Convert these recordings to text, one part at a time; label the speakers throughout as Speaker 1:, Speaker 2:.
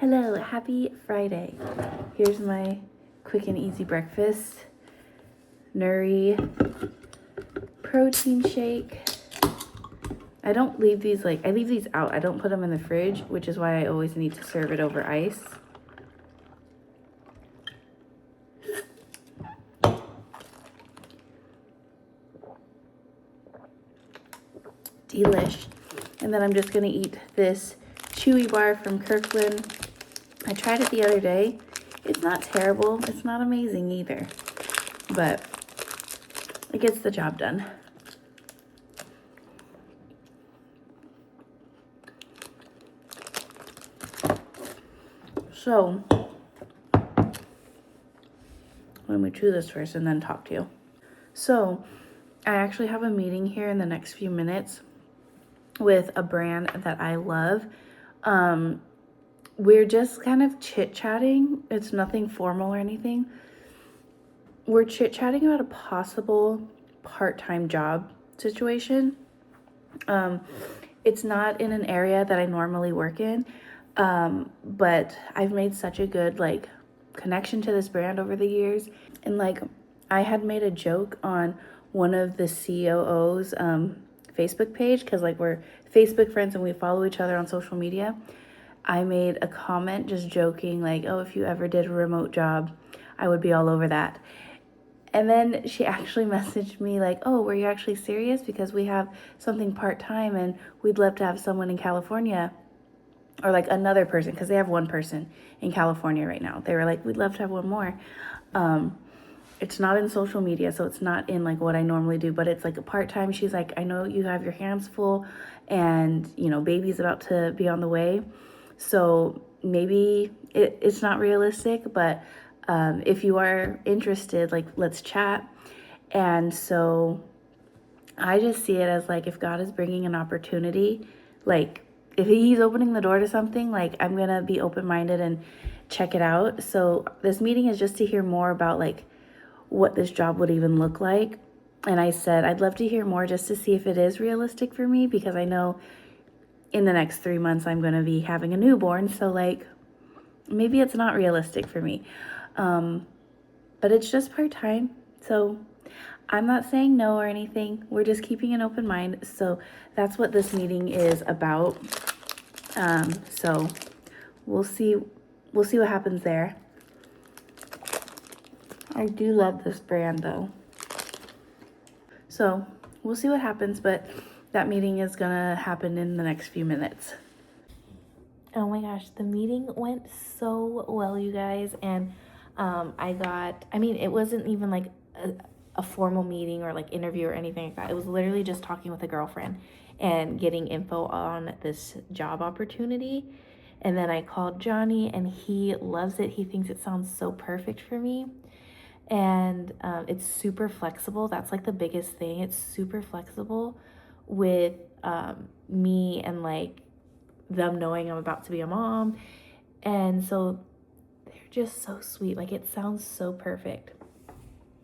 Speaker 1: Hello, happy Friday. Here's my quick and easy breakfast. Nursery protein shake. I don't leave these, I leave these out. I don't put them in the fridge, which is why I always need to serve it over ice. Delish. And then I'm just gonna eat this chewy bar from Kirkland. I tried it the other day. It's not terrible. It's not amazing either, but it gets the job done. So let me chew this first and then talk to you. So I actually have a meeting here in the next few minutes with a brand that I love. We're just kind of chit-chatting. It's nothing formal or anything. We're chit-chatting about a possible part-time job situation. It's not in an area that I normally work in, but I've made such a good connection to this brand over the years. And I had made a joke on one of the COO's Facebook page, because we're Facebook friends and we follow each other on social media. I made a comment just joking oh, if you ever did a remote job, I would be all over that. And then she actually messaged me oh, were you actually serious? Because we have something part-time and we'd love to have someone in California, or another person, because they have one person in California right now. They were we'd love to have one more. It's not in social media, so it's not in what I normally do, but it's a part-time. She's I know you have your hands full and baby's about to be on the way, so maybe it's not realistic, but if you are interested, let's chat. And so I just see it as if God is bringing an opportunity, if he's opening the door to something, I'm gonna be open-minded and check it out. So this meeting is just to hear more about what this job would even look like. And I said I'd love to hear more just to see if it is realistic for me, because I know in the next 3 months I'm going to be having a newborn, so maybe it's not realistic for me. But it's just part-time, so I'm not saying no or anything. We're just keeping an open mind. So that's what this meeting is about. So we'll see what happens there. I do love this brand though. So we'll see what happens, but that meeting is gonna happen in the next few minutes. Oh my gosh, the meeting went so well, you guys. And it wasn't even a formal meeting or interview or anything like that. It was literally just talking with a girlfriend and getting info on this job opportunity. And then I called Johnny and he loves it. He thinks it sounds so perfect for me. And it's super flexible. That's the biggest thing. It's super flexible with me and them knowing I'm about to be a mom. And so they're just so sweet. It sounds so perfect.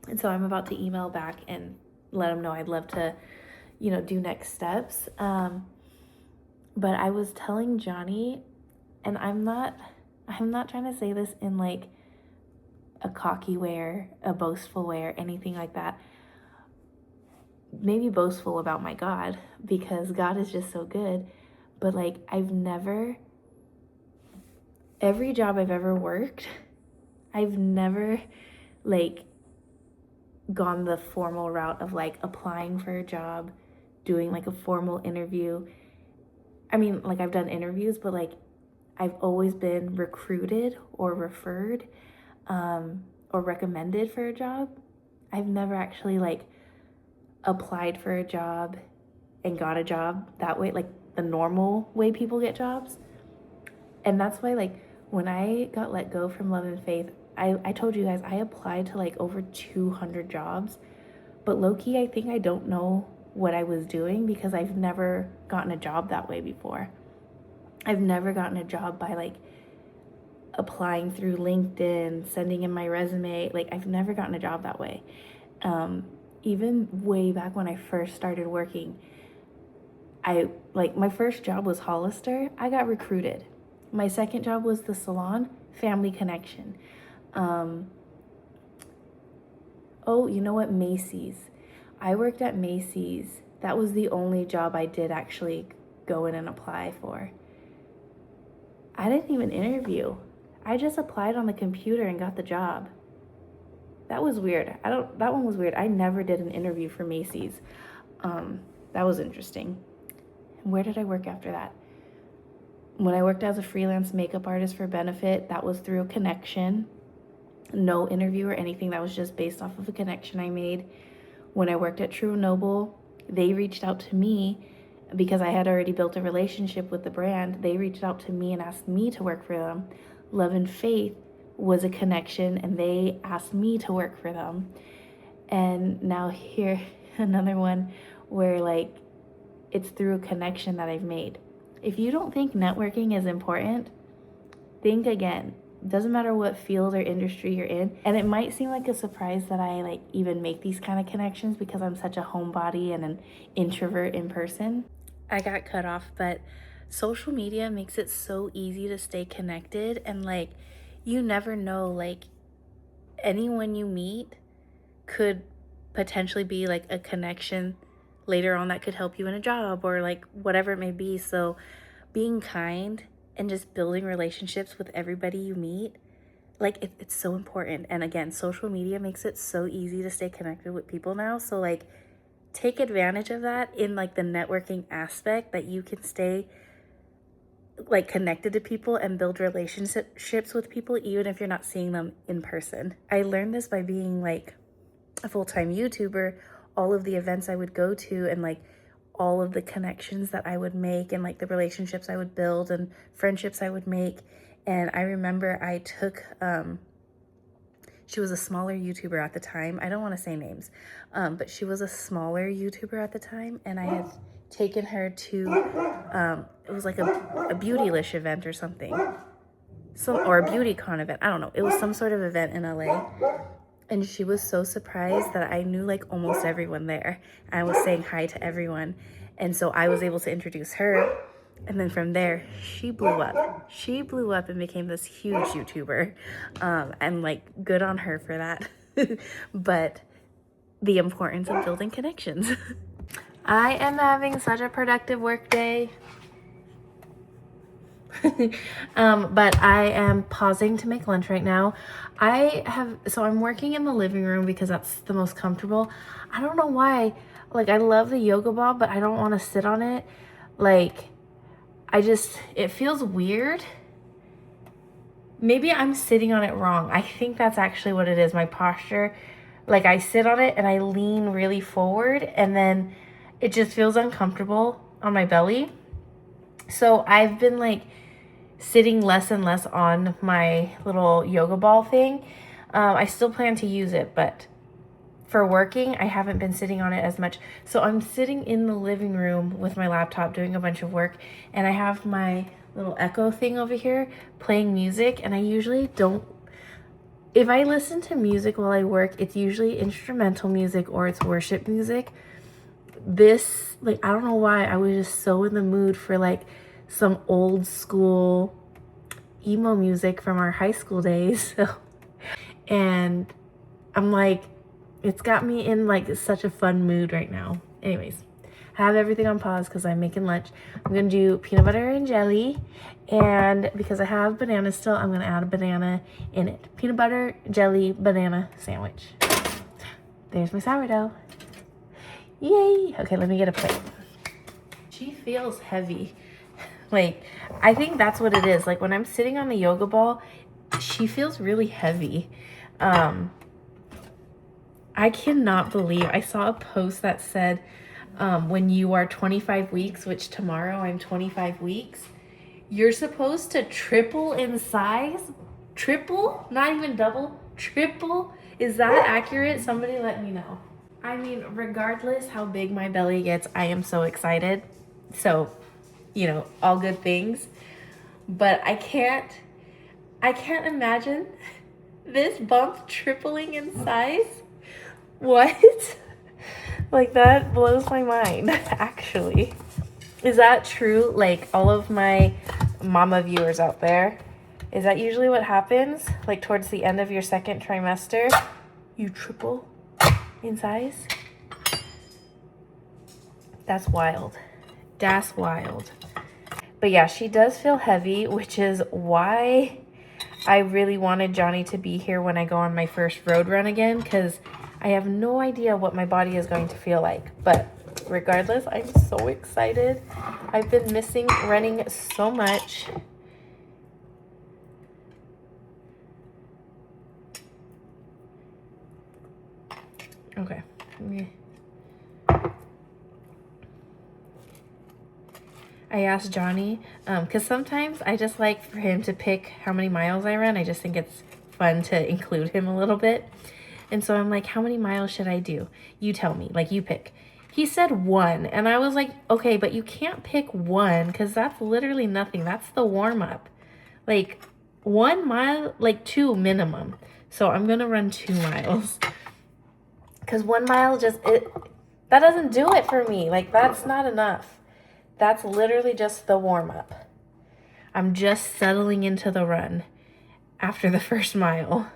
Speaker 1: And so I'm about to email back and let them know I'd love to, do next steps. But I was telling Johnny, and I'm not trying to say this in a cocky way or a boastful way or anything like that. Maybe boastful about my God, because God is just so good. But every job I've ever worked, I've never gone the formal route of applying for a job, doing a formal interview. I've done interviews, but I've always been recruited or referred or recommended for a job. I've never actually applied for a job and got a job that way, the normal way people get jobs. And that's why when I got let go from Love and Faith, I told you guys I applied to over 200 jobs, but low-key I think I don't know what I was doing, because I've never gotten a job that way before. I've never gotten a job by applying through LinkedIn, sending in my resume. I've never gotten a job that way. Even way back when I first started working, my first job was Hollister. I got recruited. My second job was the salon, family connection. Oh, you know what? Macy's. I worked at Macy's. That was the only job I did actually go in and apply for. I didn't even interview. I just applied on the computer and got the job. That was weird. That one was weird. I never did an interview for Macy's. That was interesting. Where did I work after that? When I worked as a freelance makeup artist for Benefit, that was through a connection. No interview or anything. That was just based off of a connection I made. When I worked at True Noble, they reached out to me because I had already built a relationship with the brand. They reached out to me and asked me to work for them. Love and Faith was a connection and they asked me to work for them. And now here, another one where like it's through a connection that I've made. If you don't think networking is important, think again. Doesn't matter what field or industry you're in. And it might seem like a surprise that I like even make these kind of connections because I'm such a homebody and an introvert in person. I got cut off, but social media makes it so easy to stay connected, and like you never know, like anyone you meet could potentially be like a connection later on that could help you in a job or like whatever it may be. So being kind and just building relationships with everybody you meet, like it's so important. And again, social media makes it so easy to stay connected with people now. So like take advantage of that in like the networking aspect, that you can stay like connected to people and build relationships with people even if you're not seeing them in person. I learned this by being like a full-time YouTuber. All of the events I would go to and like all of the connections that I would make and like the relationships I would build and friendships I would make. And I remember I took, she was a smaller YouTuber at the time. I don't want to say names, but she was a smaller YouTuber at the time. And I had taken her to, it was like a Beautylish event or something. Or a BeautyCon event. I don't know. It was some sort of event in LA. And she was so surprised that I knew like almost everyone there. I was saying hi to everyone. And so I was able to introduce her. And then from there, she blew up. She blew up and became this huge YouTuber. And like good on her for that. But the importance of building connections. I am having such a productive work day. But I am pausing to make lunch right now. So I'm working in the living room because that's the most comfortable. I don't know why, like I love the yoga ball, but I don't want to sit on it. Like it feels weird. Maybe I'm sitting on it wrong. I think that's actually what it is. My posture, like I sit on it and I lean really forward and then it just feels uncomfortable on my belly. So I've been like sitting less and less on my little yoga ball thing. I still plan to use it, but for working, I haven't been sitting on it as much. So I'm sitting in the living room with my laptop doing a bunch of work, and I have my little Echo thing over here playing music, and I usually don't. If I listen to music while I work, it's usually instrumental music or it's worship music. This, like, I don't know why, I was just so in the mood for like some old school emo music from our high school days. And I'm like, it's got me in like such a fun mood right now. Anyways, I have everything on pause because I'm making lunch. I'm gonna do peanut butter and jelly, and because I have bananas still, I'm gonna add a banana in it. Peanut butter, jelly, banana sandwich. There's my sourdough. Yay! Okay, let me get a plate. She feels heavy. Like, I think that's what it is. Like, when I'm sitting on the yoga ball, she feels really heavy. I cannot believe I saw a post that said, when you are 25 weeks, which tomorrow I'm 25 weeks, you're supposed to triple in size. Triple? Not even double. Triple? Is that accurate? Somebody let me know. I mean, regardless how big my belly gets, I am so excited. So, you know, all good things. But I can't imagine this bump tripling in size. What? Like, that blows my mind, actually. Is that true? Like, all of my
Speaker 2: mama viewers out there, is that usually what happens? Like towards the end of your second trimester, you triple in size? That's wild. That's wild. But yeah, she does feel heavy, which is why I really wanted Johnny to be here when I go on my first road run again, because I have no idea what my body is going to feel like. But regardless, I'm so excited. I've been missing running so much. Okay. I asked Johnny, because sometimes I just like for him to pick how many miles I run. I just think it's fun to include him a little bit. And so I'm like, how many miles should I do? You tell me, like you pick. He said 1, and I was like, okay, but you can't pick 1 because that's literally nothing. That's the warm up. Like 1 mile, like 2 minimum. So I'm gonna run 2 miles because 1 mile that doesn't do it for me. Like that's not enough. That's literally just the warm up. I'm just settling into the run after the first mile.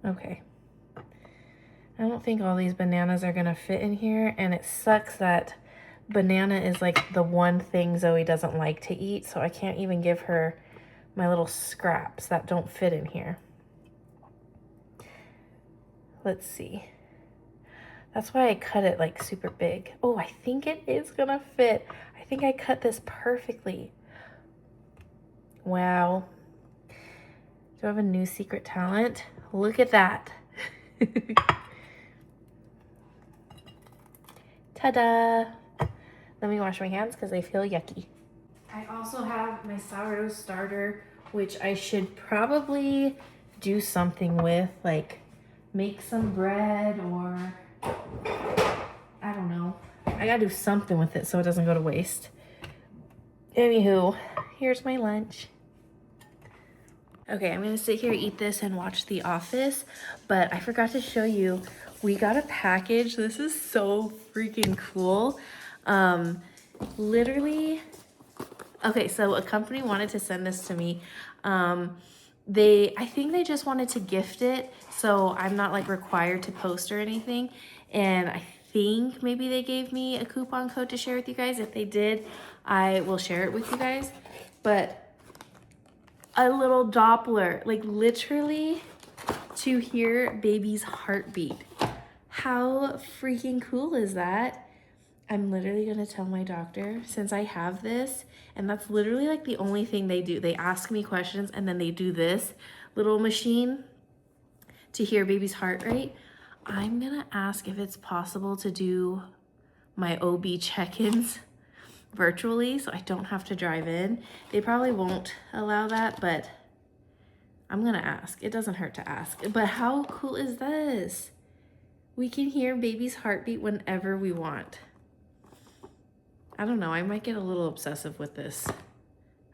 Speaker 2: Okay. I don't think all these bananas are gonna fit in here, and it sucks that banana is like the one thing Zoe doesn't like to eat, so I can't even give her my little scraps that don't fit in here. Let's see. That's why I cut it like super big. Oh, I think it is gonna fit. I think I cut this perfectly. Wow. Do I have a new secret talent? Look at that. Ta-da! Let me wash my hands because they feel yucky. I also have my sourdough starter, which I should probably do something with, like make some bread or I don't know. I gotta do something with it so it doesn't go to waste. Anywho, here's my lunch. Okay, I'm gonna sit here, eat this, and watch The Office, but I forgot to show you, we got a package. This is so freaking cool. Literally, okay, so a company wanted to send this to me. I think they just wanted to gift it, so I'm not like required to post or anything. And I think maybe they gave me a coupon code to share with you guys. If they did, I will share it with you guys. But a little Doppler, like literally to hear baby's heartbeat. How freaking cool is that? I'm literally gonna tell my doctor, since I have this, and that's literally like the only thing they do. They ask me questions and then they do this little machine to hear baby's heart rate. I'm gonna ask if it's possible to do my OB check-ins virtually so I don't have to drive in. They probably won't allow that, but I'm gonna ask. It doesn't hurt to ask. But how cool is this? We can hear baby's heartbeat whenever we want. I don't know, I might get a little obsessive with this.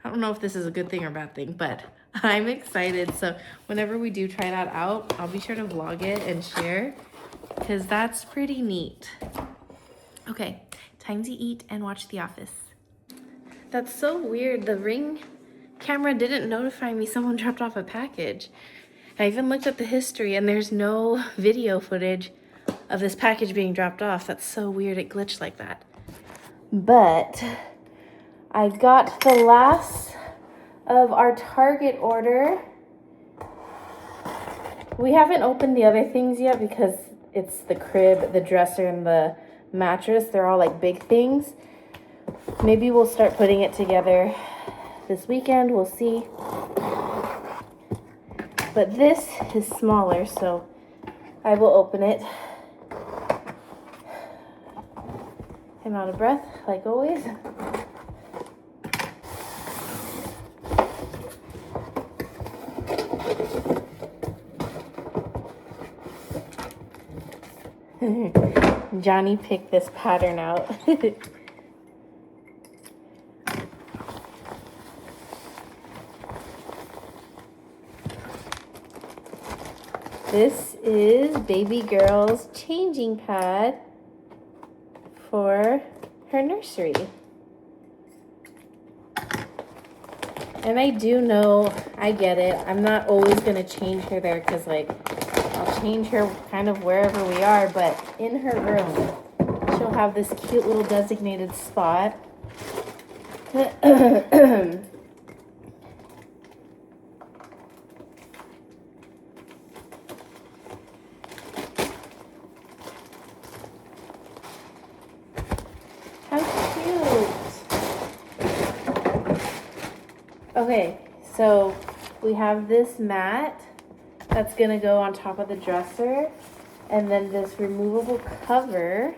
Speaker 2: I don't know if this is a good thing or bad thing, but I'm excited. So whenever we do try that out, I'll be sure to vlog it and share because that's pretty neat. Okay, time to eat and watch The Office. That's so weird. The Ring camera didn't notify me someone dropped off a package. I even looked at the history and there's no video footage of this package being dropped off. That's so weird, it glitched like that. But I got the last of our Target order. We haven't opened the other things yet because it's the crib, the dresser, and the mattress. They're all like big things. Maybe we'll start putting it together this weekend. We'll see. But this is smaller, so I will open it. I'm out of breath, like always. Johnny picked this pattern out. This is baby girl's changing pad for her nursery. And I do know, I get it. I'm not always going to change her there because, like, I'll change her kind of wherever we are. But in her room, she'll have this cute little designated spot. How cute. Okay, so we have this mat that's gonna go on top of the dresser, and then this removable cover.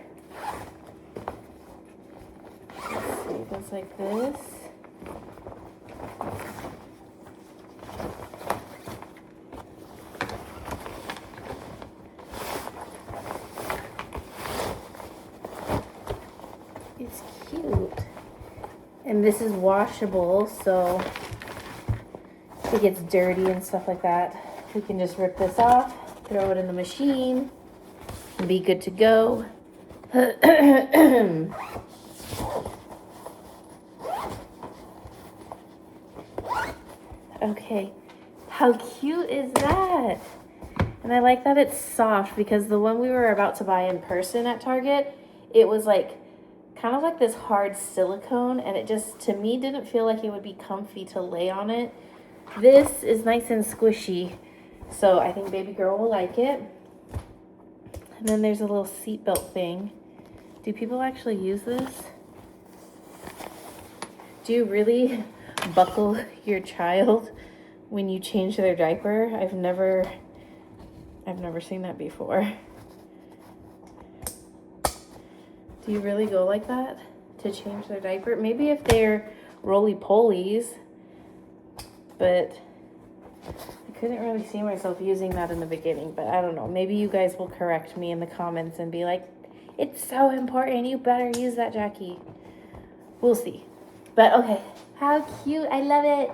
Speaker 2: Let's see, it goes like this. It's cute. And this is washable, so if it gets dirty and stuff like that, we can just rip this off, throw it in the machine, and be good to go. Okay, how cute is that? And I like that it's soft because the one we were about to buy in person at Target, it was like kind of like this hard silicone, and it just, to me, didn't feel like it would be comfy to lay on it. This is nice and squishy, so I think baby girl will like it. And then there's a little seatbelt thing. Do people actually use this? Do you really buckle your child when you change their diaper? I've never seen that before. Do you really go like that to change their diaper? Maybe if they're roly-polies, but I couldn't really see myself using that in the beginning, but I don't know. Maybe you guys will correct me in the comments and be like, it's so important, you better use that, Jackie. We'll see. But okay, how cute, I love it.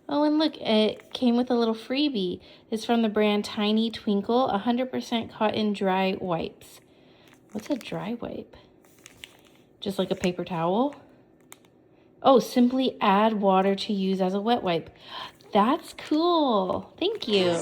Speaker 2: Oh, and look, it came with a little freebie. It's from the brand Tiny Twinkle, 100% cotton dry wipes. What's a dry wipe? Just like a paper towel? Oh, simply add water to use as a wet wipe. That's cool. Thank you.